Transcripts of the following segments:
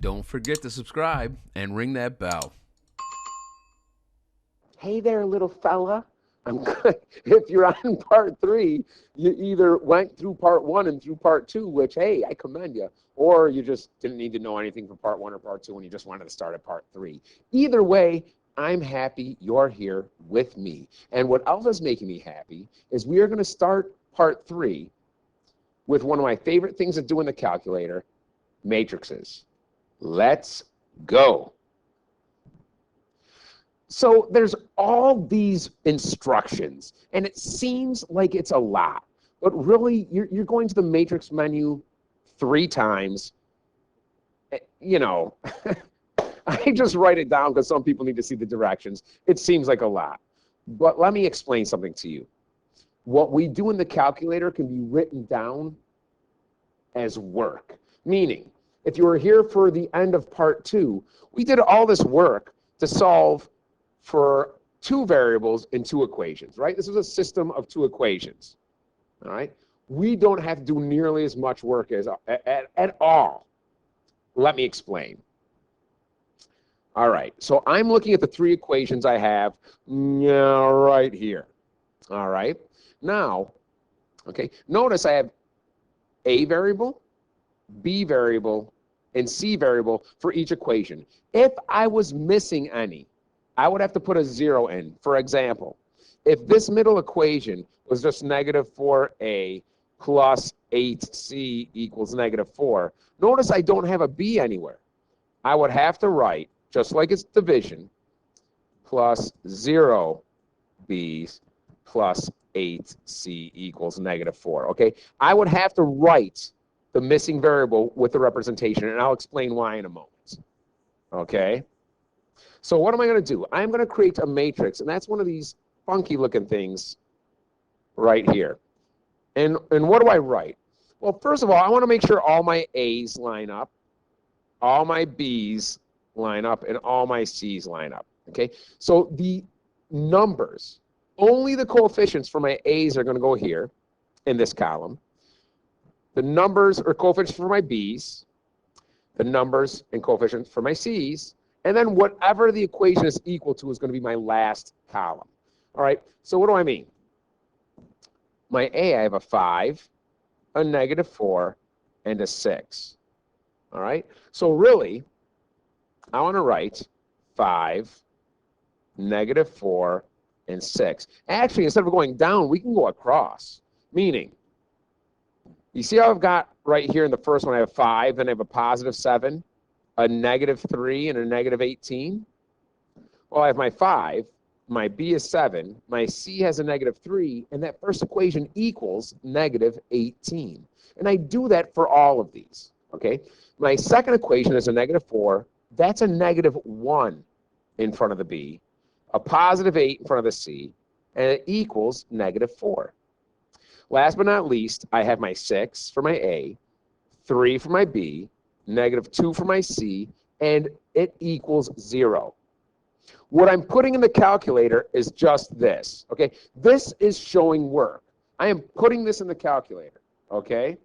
Don't forget to subscribe and ring that bell. Hey there, little fella. I'm good. If you're on part three, you either went through part one and through part two, which, hey, I commend you, or you just didn't need to know anything from part one or part two and you just wanted to start at part three. Either way, I'm happy you're here with me. And what else is making me happy is we are going to start part three with one of my favorite things to do in the calculator, matrices. Let's go. So there's all these instructions, and it seems like it's a lot, but really you're going to the matrix menu 3 times. You know, I just write it down because some people need to see the directions. It seems like a lot, but let me explain something to you. What we do in the calculator can be written down as work, meaning if you were here for the end of part two, we did all this work to solve for 2 variables in 2 equations, right? This is a system of 2 equations, all right? We don't have to do nearly as much work as at all. Let me explain. All right, so I'm looking at the 3 equations I have right here, all right? Now, okay, notice I have A variable, B variable, and C variable for each equation. If I was missing any, I would have to put a 0 in. For example, if this middle equation was just negative 4a plus 8c equals negative 4, notice I don't have a b anywhere. I would have to write, just like it's division, plus 0 b's plus 8c equals negative 4. Okay, I would have to write the missing variable with the representation, and I'll explain why in a moment. Okay. So what am I going to do? I'm going to create a matrix, and that's one of these funky looking things right here. And what do I write? Well, first of all, I want to make sure all my A's line up, all my B's line up, and all my C's line up. Okay, so the numbers, only the coefficients for my A's are going to go here in this column. The numbers or coefficients for my B's, the numbers and coefficients for my C's, and then whatever the equation is equal to is going to be my last column. All right, so what do I mean? My A, I have a 5, a negative 4, and a 6. All right, so really, I want to write 5, negative 4, and 6. Actually, instead of going down, we can go across, meaning, you see how I've got right here in the first one, I have 5, then I have a positive 7, a negative 3, and a negative 18. Well, I have my 5, my B is 7, my C has a negative 3, and that first equation equals negative 18. And I do that for all of these, okay? My second equation is a negative 4. That's a negative 1 in front of the B, a positive 8 in front of the C, and it equals negative 4. Last but not least, I have my 6 for my A, 3 for my B, negative 2 for my C, and it equals 0. What I'm putting in the calculator is just this, okay? This is showing work. I am putting this in the calculator, okay?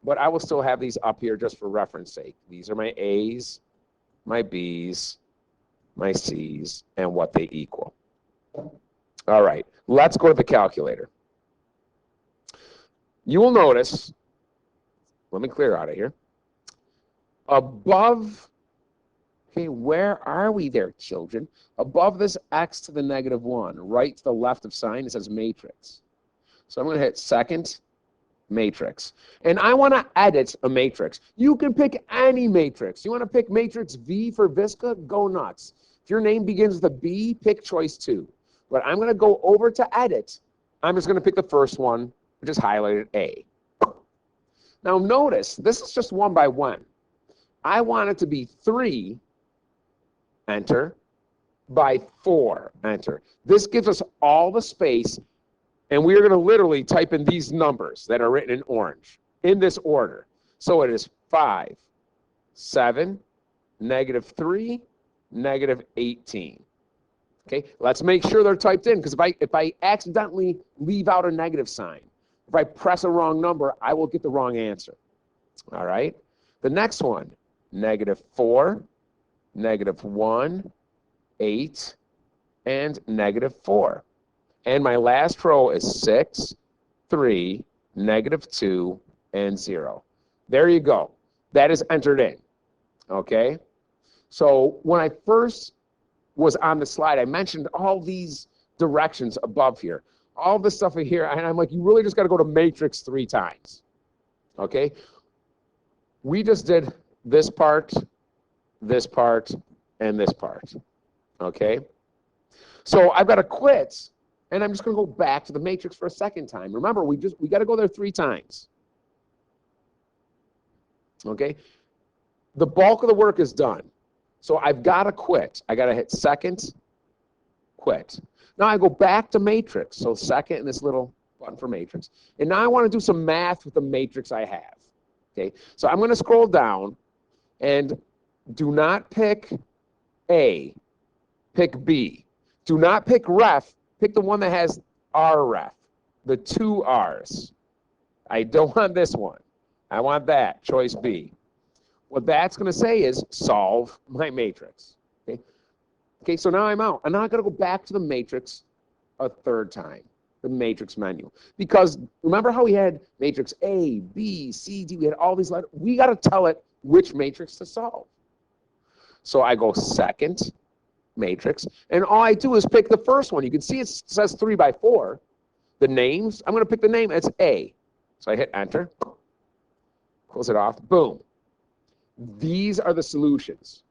But I will still have these up here just for reference sake. These are my A's, my B's, my C's, and what they equal. All right, let's go to the calculator. You will notice, let me clear out of here, above, okay, where are we there, children? Above this x to the negative 1, right to the left of sign, it says matrix. So I'm going to hit second matrix. And I want to edit a matrix. You can pick any matrix. You want to pick matrix V for Visca? Go nuts. If your name begins with a B, pick choice 2. But I'm going to go over to edit. I'm just going to pick the first one, which is highlighted A. Now notice, this is just 1 by 1. I want it to be 3, enter, by 4, enter. This gives us all the space, and we are going to literally type in these numbers that are written in orange in this order. So it is 5, 7, negative 3, negative 18. Okay, let's make sure they're typed in, because if I accidentally leave out a negative sign, if I press a wrong number, I will get the wrong answer. All right, the next one, -4, -1, 8, and -4. And my last row is 6, 3, -2, and 0. There you go. That is entered in, okay? So when I first was on the slide, I mentioned all these directions above here, all this stuff here, and I'm like, you really just got to go to matrix 3 times, okay? We just did this part, and this part, okay? So I've got to quit, and I'm just going to go back to the matrix for a second time. Remember, we got to go there 3 times, okay? The bulk of the work is done. So I've got to quit. I got to hit second, quit. Now I go back to matrix. So second and this little button for matrix. And now I want to do some math with the matrix I have. Okay. So I'm going to scroll down and do not pick A, pick B. Do not pick ref, pick the one that has R ref, the 2 R's. I don't want this one. I want that, choice B. What that's going to say is solve my matrix. Okay? Okay, so now I'm out. I'm not going to go back to the matrix a 3rd time, the matrix menu. Because remember how we had matrix A, B, C, D, we had all these letters? We got to tell it which matrix to solve. So I go second matrix, and all I do is pick the first one. You can see it says 3 by 4. The names, I'm going to pick the name, it's A. So I hit enter, close it off, boom. These are the solutions.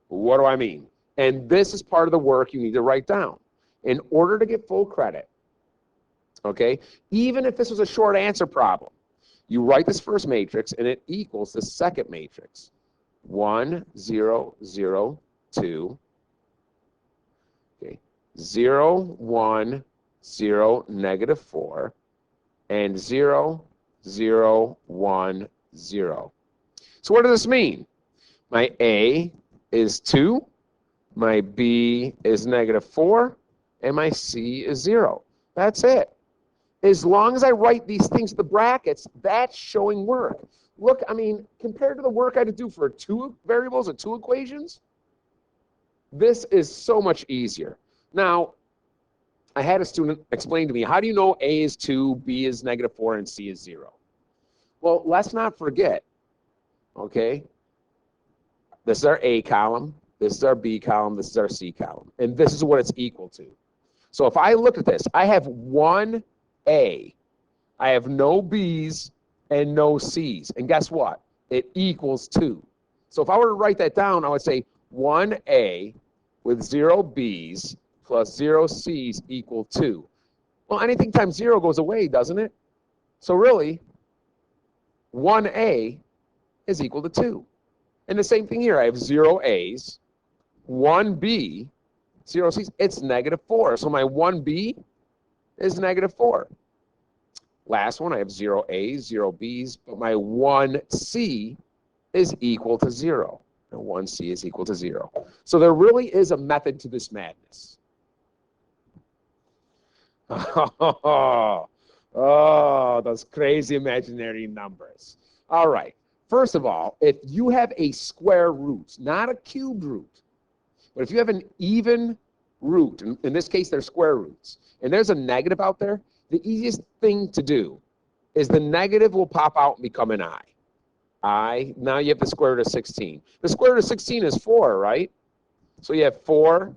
What do I mean? And this is part of the work you need to write down. In order to get full credit, okay, even if this was a short answer problem, you write this first matrix and it equals the second matrix. 1, 0, 0, 2, okay, 0, 1, 0, -4, and 0, 0, 1, 0. So what does this mean? My A is 2, my B is -4, and my C is 0. That's it. As long as I write these things in the brackets, that's showing work. Look, I mean, compared to the work I had to do for 2 variables and 2 equations, this is so much easier. Now, I had a student explain to me, how do you know A is 2, B is -4, and C is 0? Well, let's not forget, okay, this is our A column, this is our B column, this is our C column, and this is what it's equal to. So if I look at this, I have 1 A, I have no B's and no C's, and guess what? It equals 2. So if I were to write that down, I would say 1A with 0 B's plus 0 C's equal 2. Well, anything times 0 goes away, doesn't it? So really, 1A is equal to 2. And the same thing here. I have 0 A's, 1 B, 0 C's. It's -4. So my 1B is -4. Last one, I have 0 A's, 0 B's, but my 1C is equal to 0. And 1C is equal to 0. So there really is a method to this madness. Oh, those crazy imaginary numbers. All right. First of all, if you have a square root, not a cubed root, but if you have an even root, in this case, they're square roots, and there's a negative out there, the easiest thing to do is the negative will pop out and become an I. Now you have the square root of 16. The square root of 16 is 4, right? So you have 4,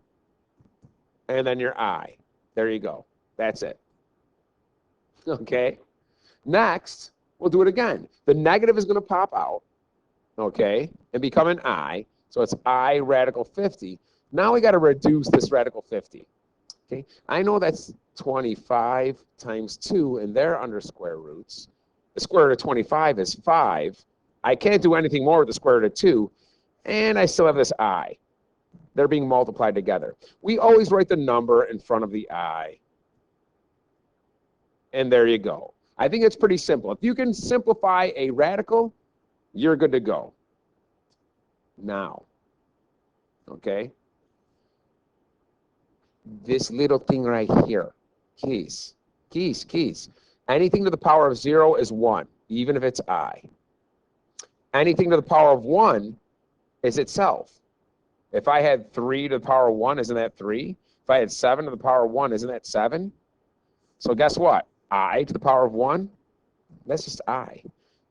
and then your I. There you go. That's it. Okay? Next, we'll do it again. The negative is going to pop out, okay, and become an I. So it's I radical 50. Now we got to reduce this radical 50. Okay? I know that's 25 times 2, and they're under square roots. The square root of 25 is 5. I can't do anything more with the square root of 2, and I still have this I. They're being multiplied together. We always write the number in front of the I. And there you go. I think it's pretty simple. If you can simplify a radical, you're good to go. Now, okay, this little thing right here, keys. Anything to the power of 0 is 1, even if it's I. Anything to the power of 1 is itself. If I had 3 to the power of 1, isn't that 3? If I had 7 to the power of 1, isn't that 7? So guess what? I to the power of 1, that's just I.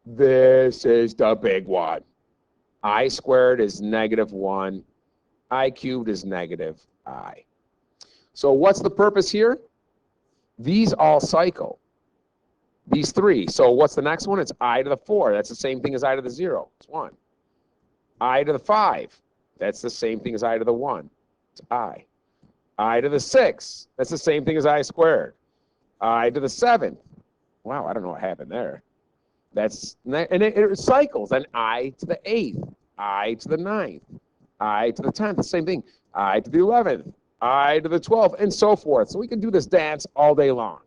This is the big one. I squared is -1. I cubed is -I. So what's the purpose here? These all cycle. These 3. So what's the next one? It's I to the 4. That's the same thing as I to the 0. It's 1. I to the 5. That's the same thing as I to the 1. It's I. I to the 6. That's the same thing as I squared. I to the 7th. Wow, I don't know what happened there. And it cycles. And I to the 8th. I to the 9th. I to the 10th. The same thing. I to the 11th. I to the 12th, and so forth. So we can do this dance all day long.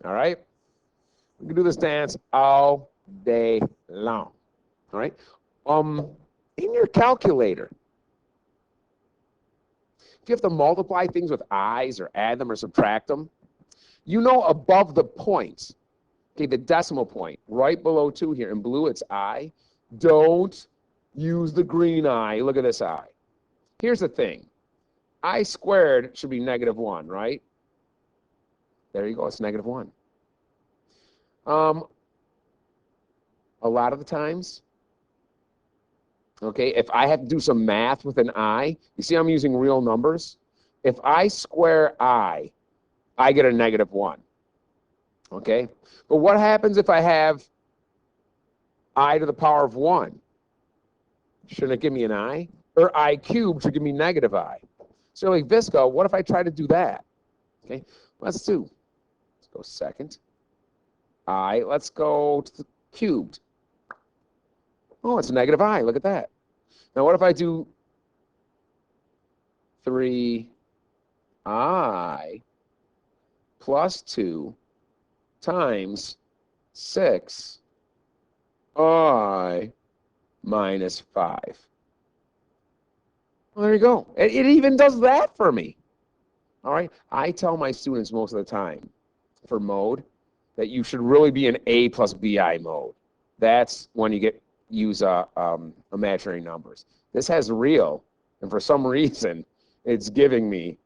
All right? We can do this dance all day long. All right? In your calculator, if you have to multiply things with i's or add them or subtract them, you know above the point, okay, the decimal point, right below 2 here, in blue it's I. Don't use the green I. Look at this I. Here's the thing. I squared should be -1, right? There you go. It's -1. A lot of the times, okay, if I have to do some math with an I, you see I'm using real numbers. If I square I get a -1. Okay? But what happens if I have I to the power of 1? Shouldn't it give me an I? Or I cubed should give me -I. So like, Visca, what if I try to do that? Okay, let's do. Let's go second. Let's go to the cubed. Oh, it's -I. Look at that. Now, what if I do 3I plus 2 times 6I minus 5? Well, there you go. It even does that for me. All right. I tell my students most of the time for mode that you should really be in A plus BI mode. That's when you use imaginary numbers. This has real, and for some reason, it's giving me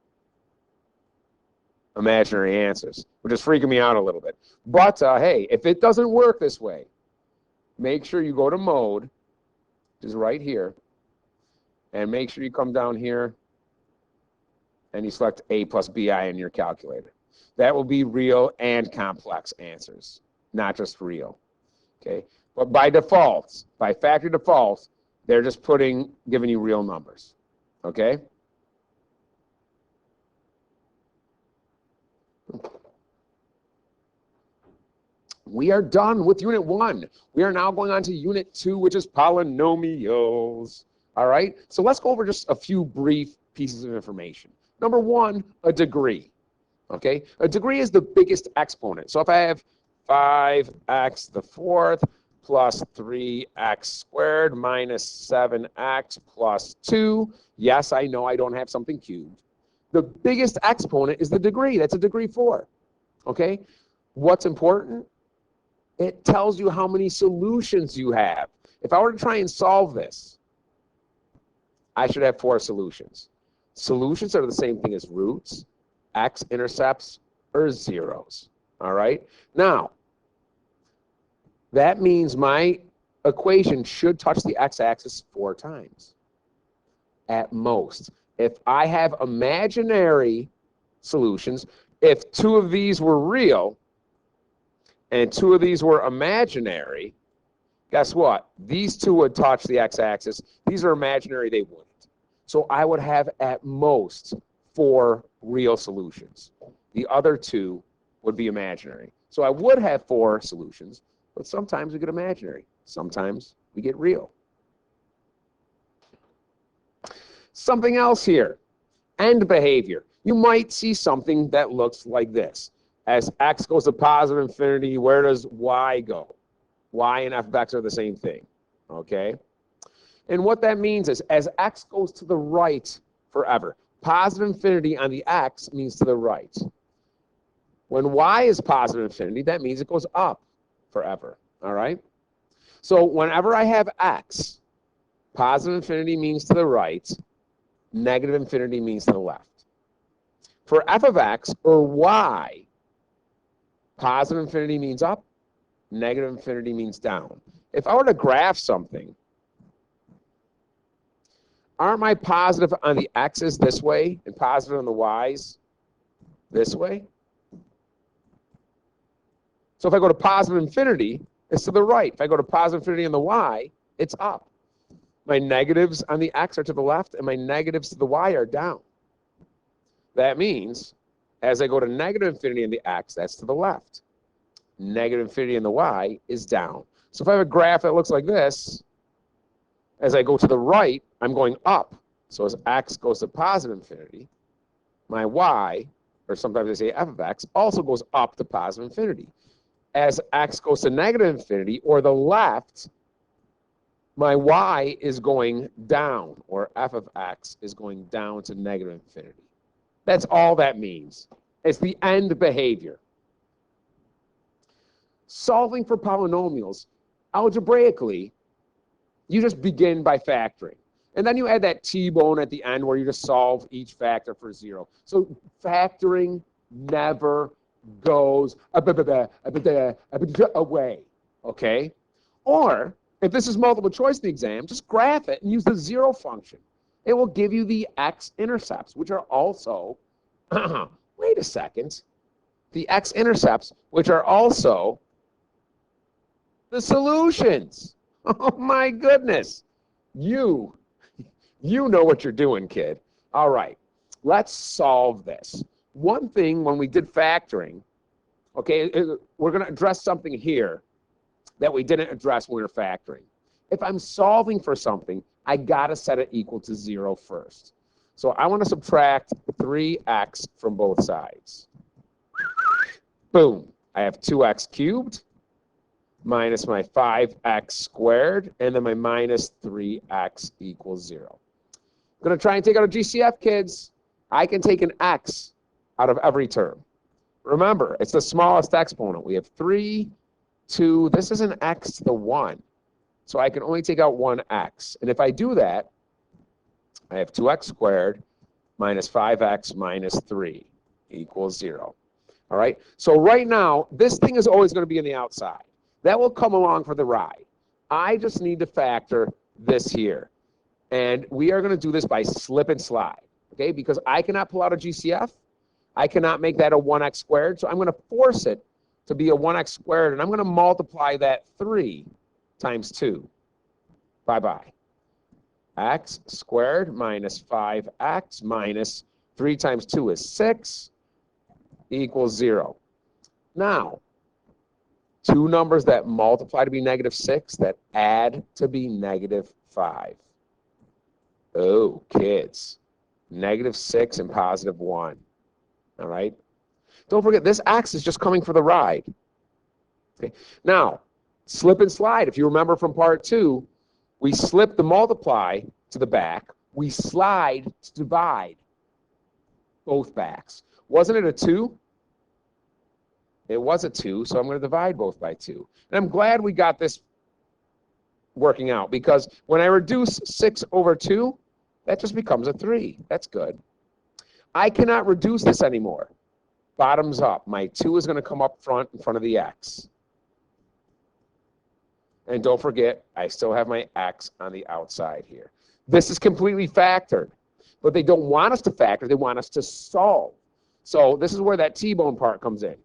imaginary answers, which is freaking me out a little bit. But hey, if it doesn't work this way, make sure you go to mode, which is right here, and make sure you come down here and you select A plus BI in your calculator. That will be real and complex answers, not just real. Okay, but by default, by factory default, they're just giving you real numbers. Okay. We are done with Unit 1. We are now going on to Unit 2, which is polynomials. All right, so let's go over just a few brief pieces of information. Number 1, a degree. Okay, a degree is the biggest exponent. So if I have 5x to the 4th plus 3x squared minus 7x plus 2, yes, I know I don't have something cubed. The biggest exponent is the degree. That's a degree 4. Okay, what's important? It tells you how many solutions you have. If I were to try and solve this, I should have 4 solutions. Solutions are the same thing as roots, x-intercepts, or zeros. All right? Now, that means my equation should touch the x-axis 4 times at most. If I have imaginary solutions, if 2 of these were real and 2 of these were imaginary, guess what? These 2 would touch the x-axis. These are imaginary, they wouldn't. So I would have at most 4 real solutions. The other 2 would be imaginary. So I would have 4 solutions, but sometimes we get imaginary. Sometimes we get real. Something else here, end behavior. You might see something that looks like this. As x goes to positive infinity, where does y go? Y and f of x are the same thing, okay? And what that means is as x goes to the right forever, positive infinity on the x means to the right. When y is positive infinity, that means it goes up forever, all right? So whenever I have x, Positive infinity means to the right. Negative infinity means to the left. For f of x or y, positive infinity means up. Negative infinity means down. If I were to graph something, aren't my positive on the x's this way and positive on the y's this way? So if I go to positive infinity, it's to the right. If I go to positive infinity on the y, it's up. My negatives on the x are to the left, and my negatives to the y are down. That means as I go to negative infinity on the x, that's to the left. Negative infinity on the y is down. So if I have a graph that looks like this, as I go to the right, I'm going up. So as x goes to positive infinity, my y, or sometimes they say f of x, also goes up to positive infinity. As x goes to negative infinity, or the left, my y is going down, or f of x is going down to negative infinity. That's all that means. It's the end behavior. Solving for polynomials, algebraically, you just begin by factoring. And then you add that T-bone at the end where you just solve each factor for 0. So factoring never goes away, okay? Or if this is multiple choice in the exam, just graph it and use the 0 function. It will give you the x-intercepts, which are also, wait a second, the x-intercepts, which are also the solutions. Oh my goodness. You know what you're doing, kid. All right, let's solve this. One thing when we did factoring, okay, we're going to address something here that we didn't address when we were factoring. If I'm solving for something, I got to set it equal to 0 first. So I want to subtract 3x from both sides. Boom. I have 2x cubed minus my 5x squared, and then my minus 3x equals 0. I'm going to try and take out a GCF, kids. I can take an x out of every term. Remember, it's the smallest exponent. We have 3, 2. This is an x to the 1. So I can only take out one x. And if I do that, I have 2x squared minus 5x minus 3 equals 0. All right? So right now, this thing is always going to be on the outside. That will come along for the ride. I just need to factor this here. And we are going to do this by slip and slide, okay? Because I cannot pull out a GCF. I cannot make that a 1x squared. So I'm going to force it to be a 1x squared. And I'm going to multiply that 3 times 2. Bye-bye. X squared minus 5x minus 3 times 2 is 6 equals 0. Now, two numbers that multiply to be negative 6 that add to be negative 5. Oh, kids. Negative 6 and positive 1. All right? Don't forget, this x is just coming for the ride. Okay. Now, slip and slide. If you remember from part 2, we slip the multiply to the back. We slide to divide both backs. Wasn't it a 2? It was a 2, so I'm going to divide both by 2. And I'm glad we got this working out, because when I reduce 6 over 2, that just becomes a 3. That's good. I cannot reduce this anymore. Bottoms up. My 2 is going to come up front in front of the x. And don't forget, I still have my x on the outside here. This is completely factored. But they don't want us to factor. They want us to solve. So this is where that T-bone part comes in.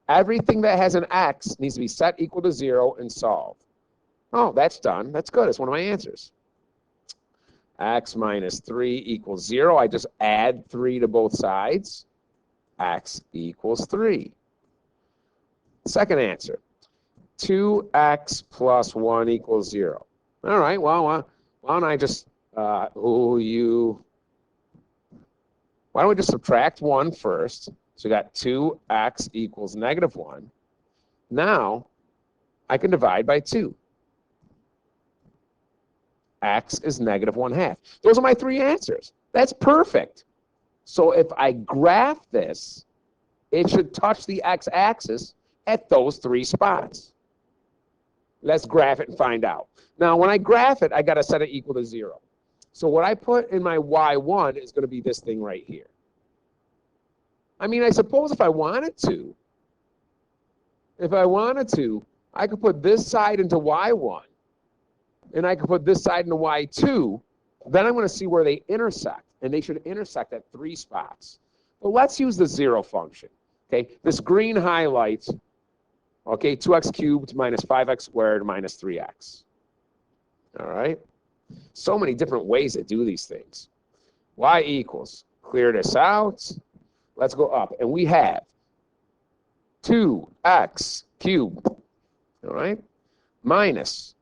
Everything that has an x needs to be set equal to 0 and solve. Oh, that's done. That's good. It's one of my answers. X minus 3 equals 0. I just add 3 to both sides. X equals 3. Second answer. 2x plus 1 equals 0. All right, well, why don't I just, why don't we just subtract 1 first? So we got 2x equals negative 1. Now, I can divide by 2. X is negative 1/2. Those are my 3 answers. That's perfect. So if I graph this, it should touch the x-axis at those 3 spots. Let's graph it and find out. Now, when I graph it, I got to set it equal to 0. So what I put in my y1 is going to be this thing right here. I mean, I suppose if I wanted to, I could put this side into y1, and I could put this side into y2. Then I'm going to see where they intersect, and they should intersect at 3 spots. But let's use the 0 function. Okay, this green highlights, okay, 2x cubed minus 5x squared minus 3x. All right? So many different ways to do these things. Y equals, clear this out. Let's go up. And we have 2x cubed, all right, minus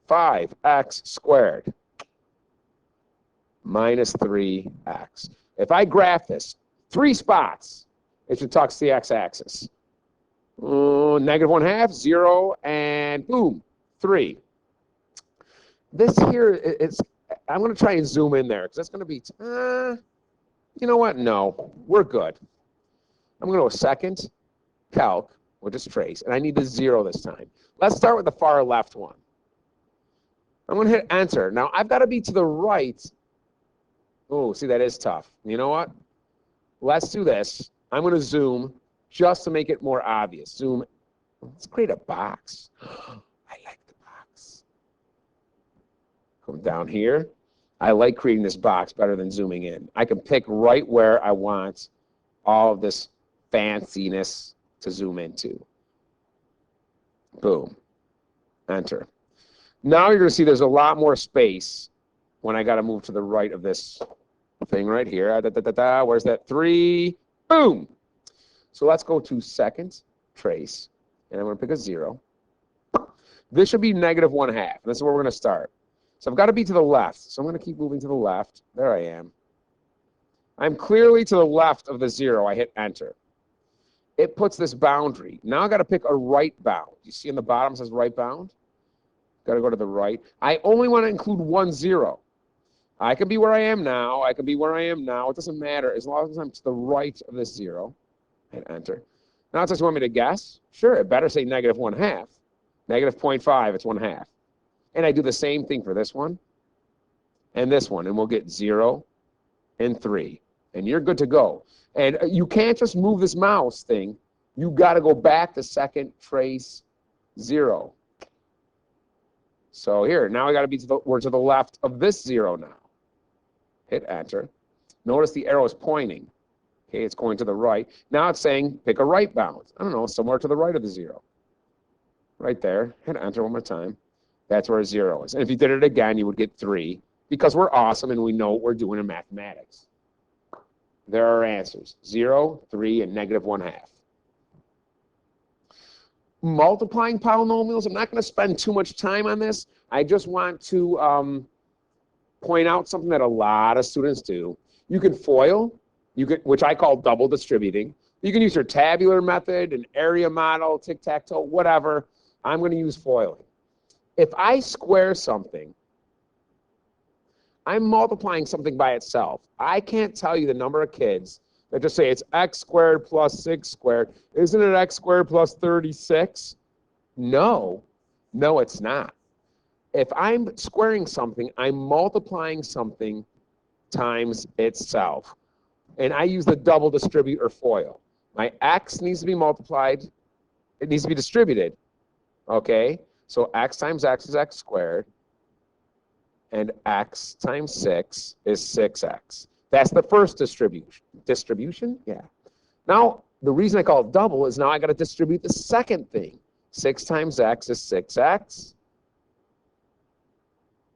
5x squared minus 3x. If I graph this, 3 spots, it should touch the x-axis. -1/2, 0, and boom, 3. This here, I'm going to try and zoom in there because that's going to be, you know what? No, we're good. I'm going to go second, calc, we'll just trace, and I need the 0 this time. Let's start with the far left one. I'm going to hit enter. Now, I've got to be to the right. Oh, see, that is tough. You know what? Let's do this. I'm going to zoom just to make it more obvious. Zoom. Let's create a box. I like the box. Come down here. I like creating this box better than zooming in. I can pick right where I want all of this fanciness to zoom into. Boom. Enter. Now you're going to see there's a lot more space when I got to move to the right of this thing right here. Where's that 3? Boom. So let's go to second, trace, and I'm going to pick a 0. This should be -1/2. This is where we're going to start. So I've got to be to the left. So I'm going to keep moving to the left. There I am. I'm clearly to the left of the 0. I hit enter. It puts this boundary. Now I got to pick a right bound. You see in the bottom it says right bound? Got to go to the right. I only want to include 1 0. I can be where I am now. I can be where I am now. It doesn't matter as long as I'm to the right of this 0. Hit enter. Now it says you want me to guess? Sure, it better say -1/2. -0.5, it's 1/2. And I do the same thing for this one and this one, and we'll get 0 and 3. And you're good to go. And you can't just move this mouse thing. You got to go back to second, trace, 0. So here, now I got to be we're to the left of this 0 now. Hit enter. Notice the arrow is pointing. Okay, it's going to the right. Now it's saying pick a right bound. I don't know, somewhere to the right of the 0. Right there. Hit enter one more time. That's where 0 is. And if you did it again, you would get 3 because we're awesome and we know what we're doing in mathematics. There are answers. 0, 3, and -1/2. Multiplying polynomials, I'm not going to spend too much time on this. I just want to point out something that a lot of students do. You can FOIL, which I call double distributing. You can use your tabular method, an area model, tic-tac-toe, whatever. I'm going to use FOILing. If I square something, I'm multiplying something by itself. I can't tell you the number of kids that just say it's x squared plus 6 squared. Isn't it x squared plus 36? No, it's not. If I'm squaring something, I'm multiplying something times itself. And I use the double distribute or FOIL. My x needs to be multiplied. It needs to be distributed. Okay? So x times x is x squared. And x times 6 is 6x. That's the first distribution. Distribution? Yeah. Now, the reason I call it double is now I got to distribute the second thing. 6 times x is 6x.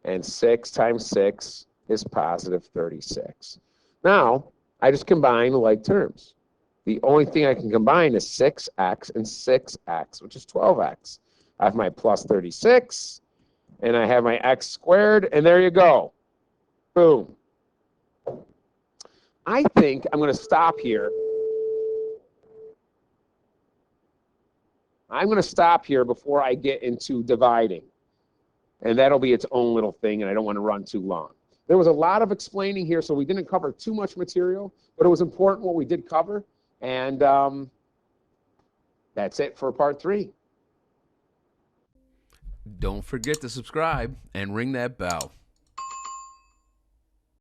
And 6 times 6 is positive 36. Now, I just combine like terms. The only thing I can combine is 6x and 6x, which is 12x. I have my plus 36, and I have my x squared, and there you go. Boom. I think I'm going to stop here. I'm going to stop here before I get into dividing. And that'll be its own little thing, and I don't want to run too long. There was a lot of explaining here, so we didn't cover too much material, but it was important what we did cover. And that's it for part 3. Don't forget to subscribe and ring that bell.